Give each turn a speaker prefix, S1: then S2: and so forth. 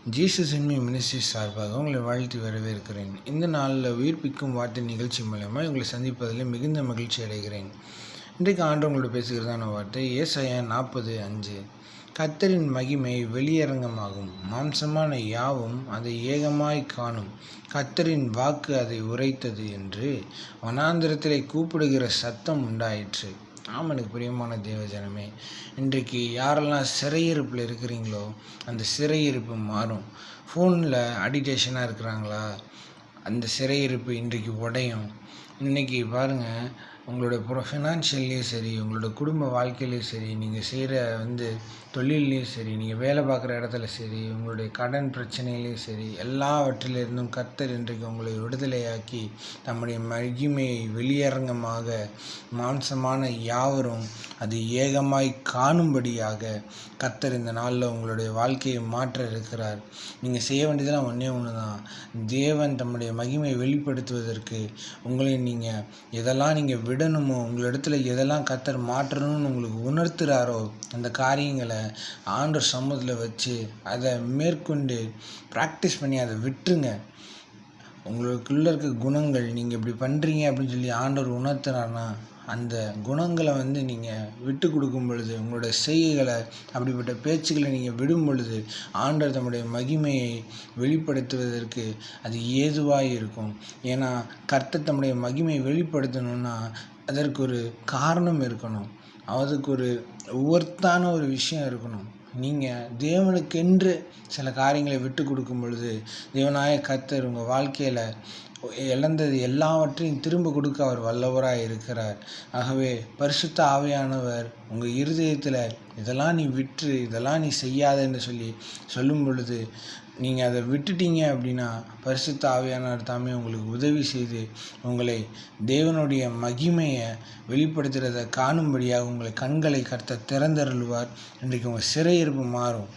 S1: Jesus in me ministry சார்பாக உங்களை வாழ்த்தி வரவேற்கிறேன். இந்த நாளில் உயிர்ப்பிக்கும் வார்த்தை நிகழ்ச்சி மூலமாக உங்களை சந்திப்பதில் மிகுந்த மகிழ்ச்சி அடைகிறேன். இன்றைக்கு ஆண்டு உங்களோட பேசுகிறதான வார்த்தை ஏசாயா 40:5. கர்த்தரின் மகிமை வெளியரங்கமாகும், மாம்சமான யாவும் அதை ஏகமாய் காணும். கர்த்தரின் வாக்கு அதை உரைத்தது என்று வனாந்திரத்திலே கூப்பிடுகிற சத்தம் உண்டாயிற்று. எனக்கு பிரியமான தேவஜனமே, இன்றைக்கு யாரெல்லாம் சிறையிருப்பில் இருக்கிறீங்களோ அந்த சிறையிருப்பு மாறும். ஃபோனில் அடிக்டேஷனாக இருக்கிறாங்களா, அந்த சிறையிருப்பு இன்றைக்கு உடையும். இன்றைக்கி பாருங்கள், உங்களோட ஃபினான்ஷியல்லையும் சரி, உங்களோட குடும்ப வாழ்க்கையிலையும் சரி, நீங்கள் செய்கிற தொழிலையும் சரி, நீங்கள் வேலை பார்க்குற இடத்துல சரி, உங்களுடைய கடன் பிரச்சனையிலையும் சரி, எல்லாவற்றிலிருந்தும் கர்த்தர் இன்றைக்கு உங்களை விடுதலையாக்கி தம்முடைய மகிமையை வெளியரங்கமாக மாம்சமான யாவரும் அது ஏகமாய் காணும்படியாக கர்த்தர் இந்த நாளில் உங்களுடைய வாழ்க்கையை மாற்ற இருக்கிறார். நீங்கள் செய்ய வேண்டியதெல்லாம் ஒன்றே ஒன்று தான். தேவன் தம்முடைய மகிமையை வெளிப்படுத்துவதற்கு உங்களை நீங்கள் எதெல்லாம் நீங்கள் விடணுமோ, உங்களிடத்துல எதெல்லாம் கர்த்தர் மாற்றணும்னு உங்களுக்கு உணர்த்துகிறாரோ அந்த காரியங்களை ஆண்டவர் சமூகத்தில் வச்சு அதை மேற்கொண்டு ப்ராக்டிஸ் பண்ணி அதை விட்டுருங்க. உங்களுக்குள்ளே இருக்க குணங்கள் நீங்கள் இப்படி பண்ணுறீங்க அப்படின்னு சொல்லி ஆண்டவர் உணர்த்துறாருன்னா அந்த குணங்களை நீங்கள் விட்டு கொடுக்கும் பொழுது, உங்களோட செய்கைகளை, அப்படிப்பட்ட பேச்சுக்களை நீங்கள் விடும் பொழுது ஆண்டவர் தம்முடைய மகிமையை வெளிப்படுத்துவதற்கு அது ஏதுவாக இருக்கும். ஏன்னா கர்த்தர் தம்முடைய மகிமையை வெளிப்படுத்தணும்னா அதற்கு ஒரு காரணம் இருக்கணும், அதுக்கு ஒரு ஒர்த்தான ஒரு விஷயம் இருக்கணும். நீங்கள் தேவனுக்கென்று சில காரியங்களை விட்டு கொடுக்கும் பொழுது தேவனாய கர்த்தர் உங்கள் வாழ்க்கையில் இழந்தது எல்லாவற்றையும் திரும்ப கொடுக்க அவர் வல்லவராக இருக்கிறார். ஆகவே பரிசுத்த ஆவியானவர் உங்கள் இருதயத்தில் இதெல்லாம் நீ விட்டு, இதெல்லாம் நீ செய்யாதன்னு சொல்லும் பொழுது நீங்கள் அதை விட்டுட்டீங்க அப்படின்னா பரிசுத்த ஆவியானவர் தாமே உங்களுக்கு உதவி செய்து உங்களை தேவனுடைய மகிமையை வெளிப்படுத்துகிறத காணும்படியாக உங்களை கண்களை கர்த்தர் திறந்தருளுவார். இன்றைக்கு உங்கள் சிறையிருப்பு மாறும்.